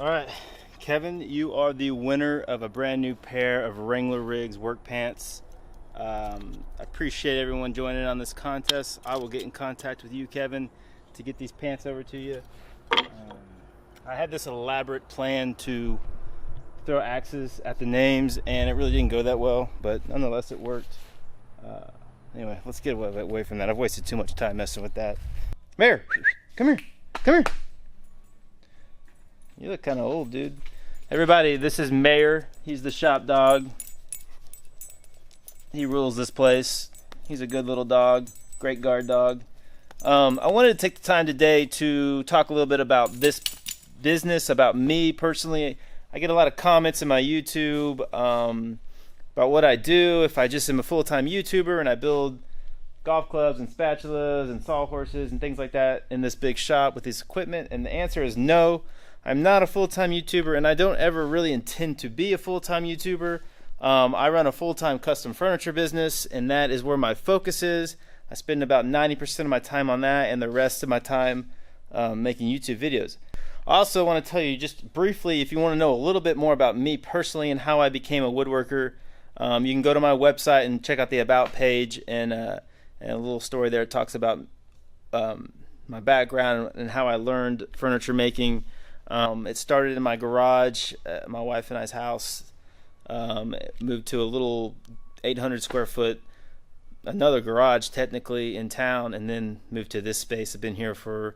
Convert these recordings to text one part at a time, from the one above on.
All right, Kevin, you are the winner of a brand new pair of Wrangler Rigs work pants. I appreciate everyone joining on this contest. I will get in contact with you, Kevin, to get these pants over to you. I had this elaborate plan to throw axes at the names, and it really didn't go that well, but nonetheless, it worked. Anyway, let's get away from that. I've wasted too much time messing with that. Mayor, come here. Come here. You look kind of old, dude. Everybody, this is Mayor. He's the shop dog. He rules this place. He's a good little dog. Great guard dog. I wanted to take the time today to talk a little bit about this business, about me personally. I get a lot of comments in my YouTube about what I do. If I just am a full-time YouTuber and I build golf clubs and spatulas and sawhorses and things like that in this big shop with this equipment, and the answer is no. I'm not a full-time YouTuber, and I don't ever really intend to be a full-time YouTuber. I run a full-time custom furniture business, and that is where my focus is. I spend about 90% of my time on that and the rest of my time making YouTube videos. I also want to tell you just briefly, if you want to know a little bit more about me personally and how I became a woodworker, you can go to my website and check out the About page, and a little story there talks about my background and how I learned furniture making. It started in my garage, my wife and I's house. Moved to a little 800 square foot, another garage technically in town, and then moved to this space. I've been here for,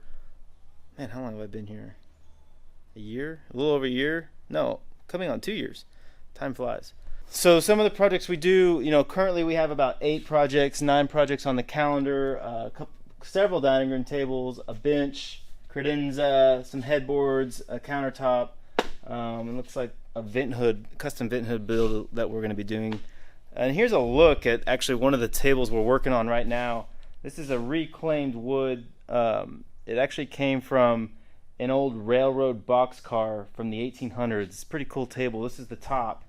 man, how long have I been here? A year? A little over a year? No, coming on 2 years. Time flies. So some of the projects we do, currently we have about 9 projects on the calendar, several dining room tables, a bench, credenza, some headboards, a countertop. It looks like a custom vent hood build that we're going to be doing. And here's a look at actually one of the tables we're working on right now. This is a reclaimed wood. It actually came from an old railroad boxcar from the 1800s. It's a pretty cool table. This is the top.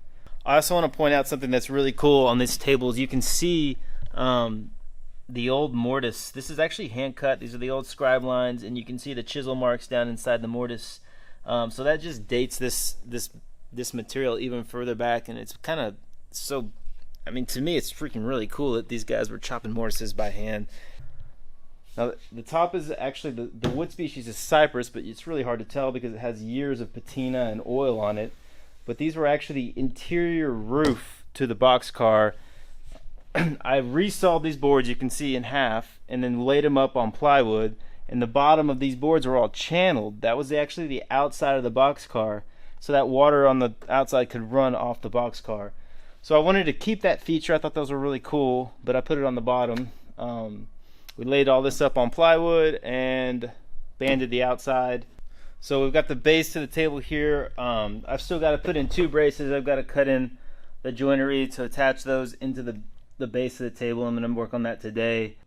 I also want to point out something that's really cool on this table. Is you can see the old mortise. This is actually hand cut. These are the old scribe lines, and you can see the chisel marks down inside the mortise. So that just dates this material even further back, and it's kind of so. I mean, to me, it's freaking really cool that these guys were chopping mortises by hand. Now, the top is actually the wood species is cypress, but it's really hard to tell because it has years of patina and oil on it. But these were actually the interior roof to the boxcar. I resawed these boards, you can see, in half, and then laid them up on plywood. And the bottom of these boards were all channeled. That was actually the outside of the boxcar, so that water on the outside could run off the boxcar. So I wanted to keep that feature. I thought those were really cool, but I put it on the bottom. We laid all this up on plywood and banded the outside. So we've got the base to the table here. I've still got to put in 2 braces. I've got to cut in the joinery to attach those into the base of the table. I'm going to work on that today.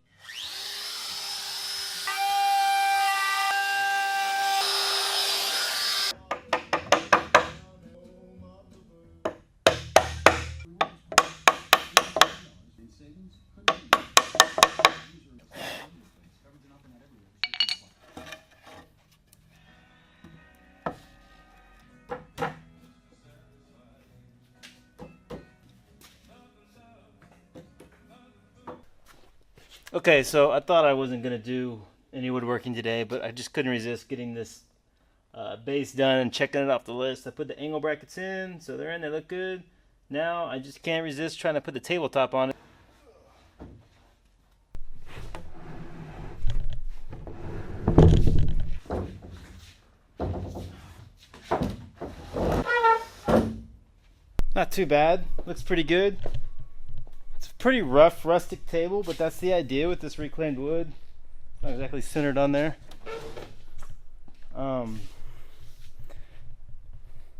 Okay, so I thought I wasn't going to do any woodworking today, but I just couldn't resist getting this base done and checking it off the list. I put the angle brackets in, so they're in, they look good. Now I just can't resist trying to put the tabletop on it. Not too bad, looks pretty good. Pretty rough rustic table, but that's the idea with this reclaimed wood. Not exactly centered on there.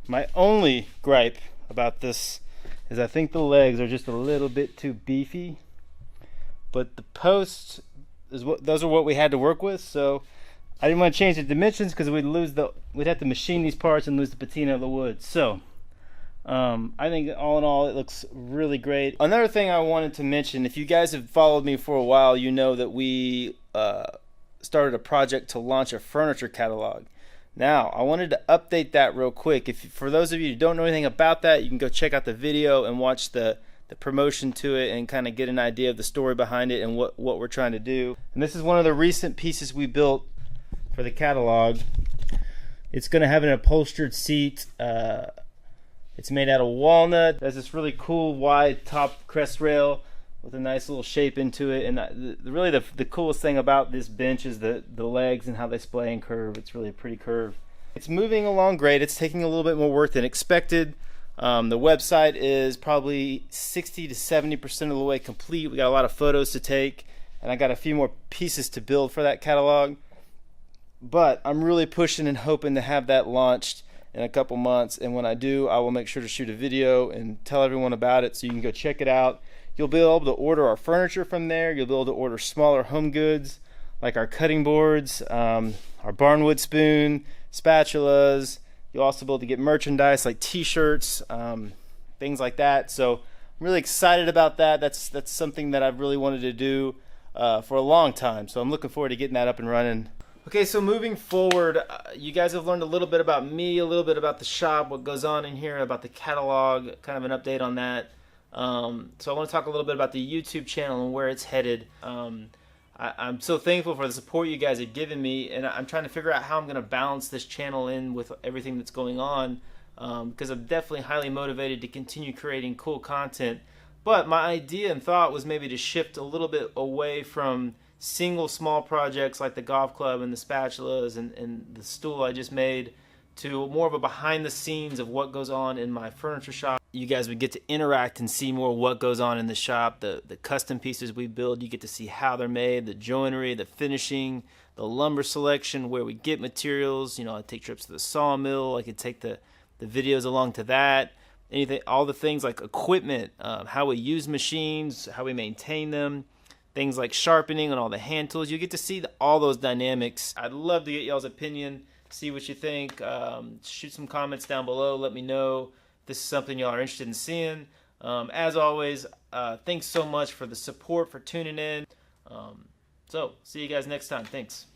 My only gripe about this is I think the legs are just a little bit too beefy, but the posts those are what we had to work with, so I didn't want to change the dimensions because we'd have to machine these parts and lose the patina of the wood. So I think all in all it looks really great. Another thing I wanted to mention, if you guys have followed me for a while, you know that we started a project to launch a furniture catalog. Now, I wanted to update that real quick. For those of you who don't know anything about that, you can go check out the video and watch the promotion to it and kind of get an idea of the story behind it and what we're trying to do. And this is one of the recent pieces we built for the catalog. It's going to have an upholstered seat. It's made out of walnut. It has this really cool wide top crest rail with a nice little shape into it. And really the coolest thing about this bench is the legs and how they splay and curve. It's really a pretty curve. It's moving along great. It's taking a little bit more work than expected. The website is probably 60 to 70% of the way complete. We got a lot of photos to take, and I got a few more pieces to build for that catalog. But I'm really pushing and hoping to have that launched in a couple months, and when I do, I will make sure to shoot a video and tell everyone about it so you can go check it out. You'll be able to order our furniture from there. You'll be able to order smaller home goods like our cutting boards, our barnwood spoon, spatulas. You'll also be able to get merchandise like t-shirts, things like that. So I'm really excited about that. That's something that I've really wanted to do for a long time. So I'm looking forward to getting that up and running. Okay, so moving forward, you guys have learned a little bit about me, a little bit about the shop, what goes on in here, about the catalog, kind of an update on that. So I want to talk a little bit about the YouTube channel and where it's headed. I'm so thankful for the support you guys have given me, and I'm trying to figure out how I'm going to balance this channel in with everything that's going on, because I'm definitely highly motivated to continue creating cool content. But my idea and thought was maybe to shift a little bit away from single small projects like the golf club and the spatulas and the stool I just made to more of a behind the scenes of what goes on in my furniture shop. You guys would get to interact and see more what goes on in the shop, the custom pieces we build. You get to see how they're made, the joinery, the finishing, the lumber selection, where we get materials. You know, I take trips to the sawmill. I could take the videos along to that. Anything, all the things like equipment, how we use machines, how we maintain them, things like sharpening and all the hand tools. You get to see all those dynamics. I'd love to get y'all's opinion, see what you think. Shoot some comments down below. Let me know if this is something y'all are interested in seeing. As always, thanks so much for the support, for tuning in. So, see you guys next time. Thanks.